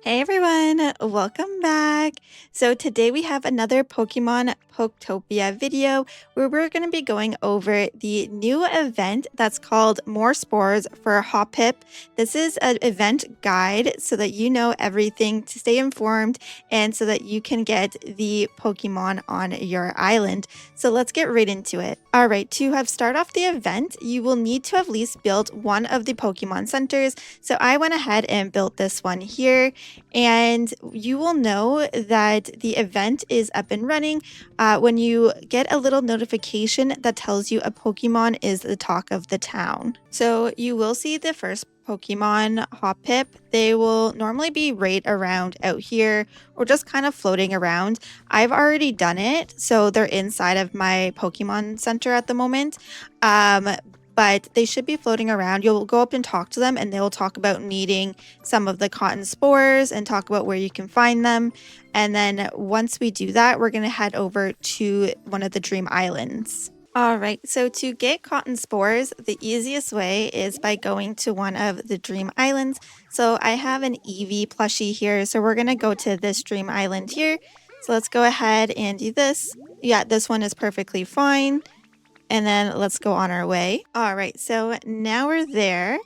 Hey everyone, welcome back. So today we have another Pokemon Poketopia video where we're going to be going over the new event that's called More Spores for Hoppip. This is an event guide so that you know everything to stay informed and so that you can get the Pokemon on your island. So let's get right into it. All right, to have start off the event, you will need to have at least built one of the Pokemon centers. So I went ahead and built this one here. And you will know that the event is up and running when you get a little notification that tells you a Pokemon is the talk of the town. So you will see the first Pokemon Hoppip. They will normally be right around out here or just kind of floating around. I've already done it, so they're inside of my Pokemon Center at the moment. But they should be floating around. You'll go up and talk to them and they'll talk about needing some of the cotton spores and talk about where you can find them. And then once we do that, we're going to head over to one of the dream islands. All right, so to get cotton spores, the easiest way is by going to one of the dream islands. So I have an Eevee plushie here, so we're going to go to this dream island here. So let's go ahead and do this. Yeah, this one is perfectly fine. And then let's go on our way. All right, so now we're there.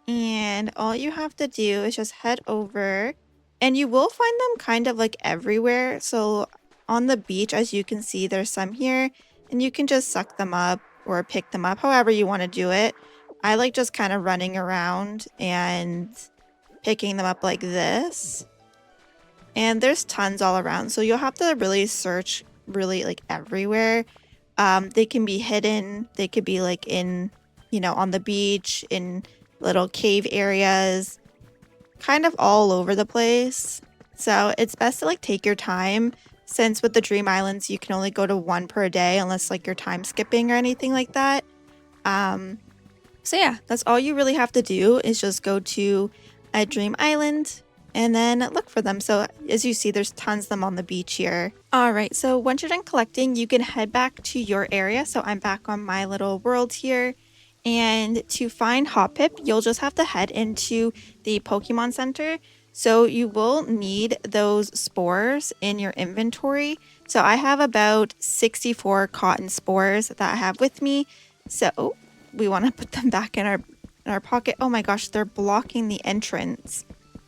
And all you have to do is just head over. And you will find them kind of like everywhere. So on the beach, as you can see, there's some here. And you can just suck them up or pick them up, however you want to do it. I like just kind of running around and picking them up like this. And there's tons all around. So you'll have to really search really like everywhere. They can be hidden. They could be like in, on the beach, in little cave areas, kind of all over the place. So it's best to like take your time, since with the Dream Islands, you can only go to one per day unless like you're time skipping or anything like that. So yeah, that's all you really have to do is just go to a Dream Island and then look for them. So as you see, there's tons of them on the beach here. All right, so once you're done collecting, you can head back to your area. So I'm back on my little world here. And to find Hoppip, you'll just have to head into the Pokemon Center. So you will need those spores in your inventory. So I have about 64 cotton spores that I have with me. So we want to put them back in our pocket. Oh my gosh, they're blocking the entrance.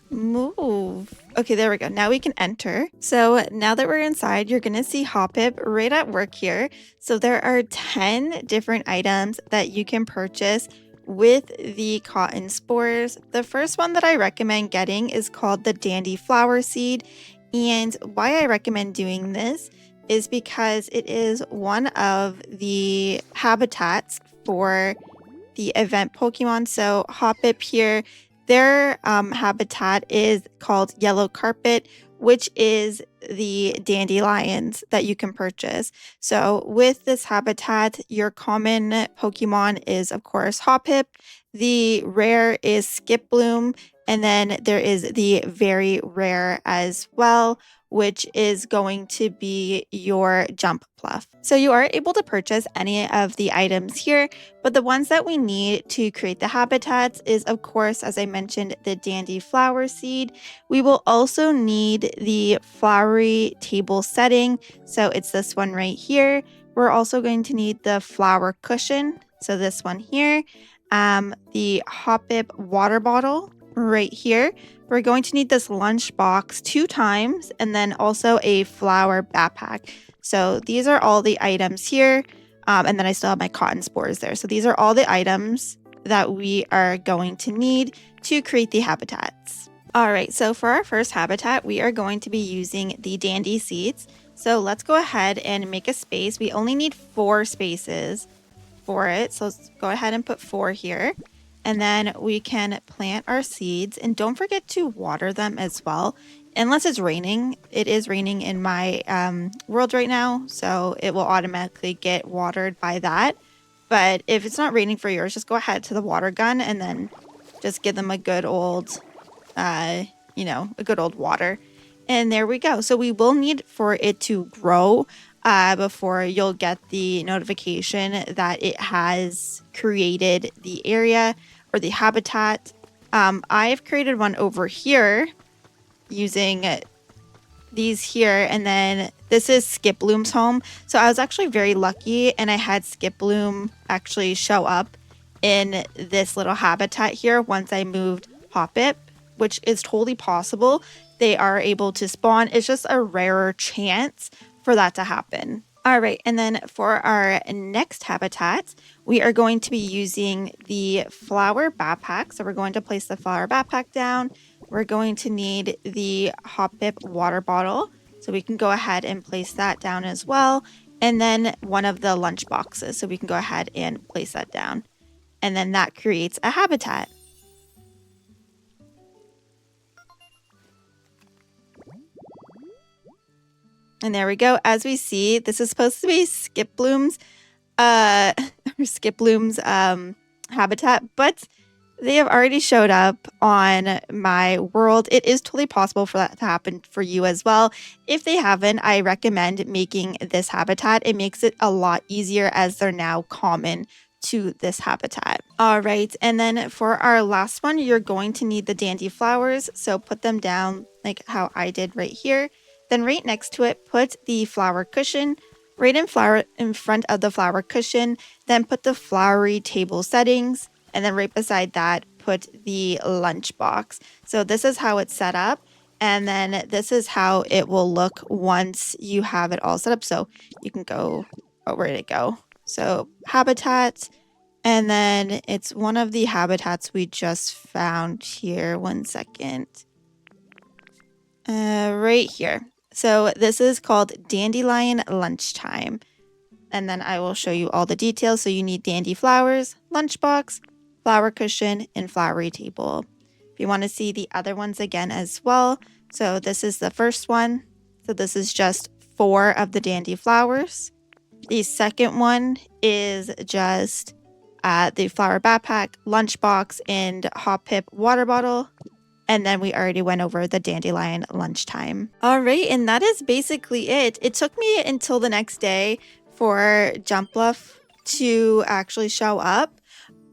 Move. Okay, there we go. Now we can enter. So now that we're inside, you're going to see Hoppip right at work here. So there are 10 different items that you can purchase with the cotton spores. The first one that I recommend getting is called the Dandy Flower Seed. And why I recommend doing this is because it is one of the habitats for the event Pokemon. So Hoppip here, their habitat is called Yellow Carpet, which is the dandelions that you can purchase. So with this habitat, your common Pokemon is, of course, Hoppip. The rare is Skiploom. And then there is the very rare as well, which is going to be your Jumpluff. So you are able to purchase any of the items here, but the ones that we need to create the habitats is, of course, as I mentioned, the Dandy Flower Seed. We will also need the Flowery Table Setting. So it's this one right here. We're also going to need the Flower Cushion. So this one here. The Hoppip Water Bottle right here. We're going to need this lunch box 2 times and then also a flower backpack. So these are all the items here. And then I still have my cotton spores there. So these are all the items that we are going to need to create the habitats. All right, so for our first habitat, we are going to be using the Dandy Seeds. So let's go ahead and make a space. We only need 4 spaces for it. So let's go ahead and put 4 here. And then we can plant our seeds, and don't forget to water them as well. Unless it's raining. It is raining in my world right now, so it will automatically get watered by that. But if it's not raining for yours, just go ahead to the water gun and then just give them a good old, a good old water. And there we go. So we will need for it to grow before you'll get the notification that it has created the area or the habitat. I've created one over here using these here, and then this is Skiploom's home. So I was actually very lucky, and I had Skiploom actually show up in this little habitat here once I moved Hoppip, which is totally possible. They are able to spawn. It's just a rarer chance for that to happen. All right, and then for our next habitat, we are going to be using the flower backpack. So we're going to place the flower backpack down. We're going to need the Hoppip water bottle. So we can go ahead and place that down as well. And then one of the lunch boxes. So we can go ahead and place that down. And then that creates a habitat. And there we go. As we see, this is supposed to be Skiploom's habitat, but they have already showed up on my world. It is totally possible for that to happen for you as well. If they haven't, I recommend making this habitat. It makes it a lot easier as they're now common to this habitat. All right, and then for our last one, you're going to need the dandy flowers. So put them down like how I did right here. Then right next to it, put the flower cushion. Right in front of the flower cushion, then put the flowery table settings. And then right beside that, put the lunch box. So this is how it's set up. And then this is how it will look once you have it all set up. So you can go, oh, where did it go? So habitat. And then it's one of the habitats we just found here. 1 second. Right here. So this is called Dandelion Lunchtime. And then I will show you all the details. So you need dandy flowers, lunchbox, flower cushion, and flowery table. If you want to see the other ones again as well. So this is the first one. So this is just 4 of the dandy flowers. The second one is just the flower backpack, lunchbox, and Hoppip water bottle. And then we already went over the Dandelion Lunchtime. All right, and that is basically it. It took me until the next day for Jumpluff to actually show up,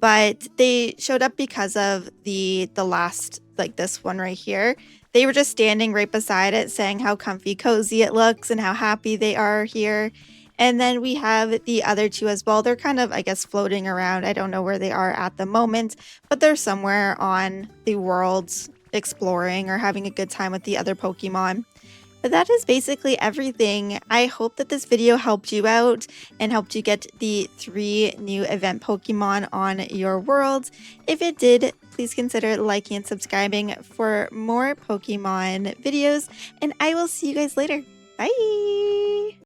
but they showed up because of the last, like this one right here. They were just standing right beside it saying how comfy cozy it looks and how happy they are here. And then we have the other 2 as well. They're kind of, I guess, floating around. I don't know where they are at the moment, but they're somewhere on the worlds exploring or having a good time with the other Pokemon. But that is basically everything. I hope that this video helped you out and helped you get the 3 new event Pokemon on your world. If it did, please consider liking and subscribing for more Pokemon videos, and I will see you guys later. Bye!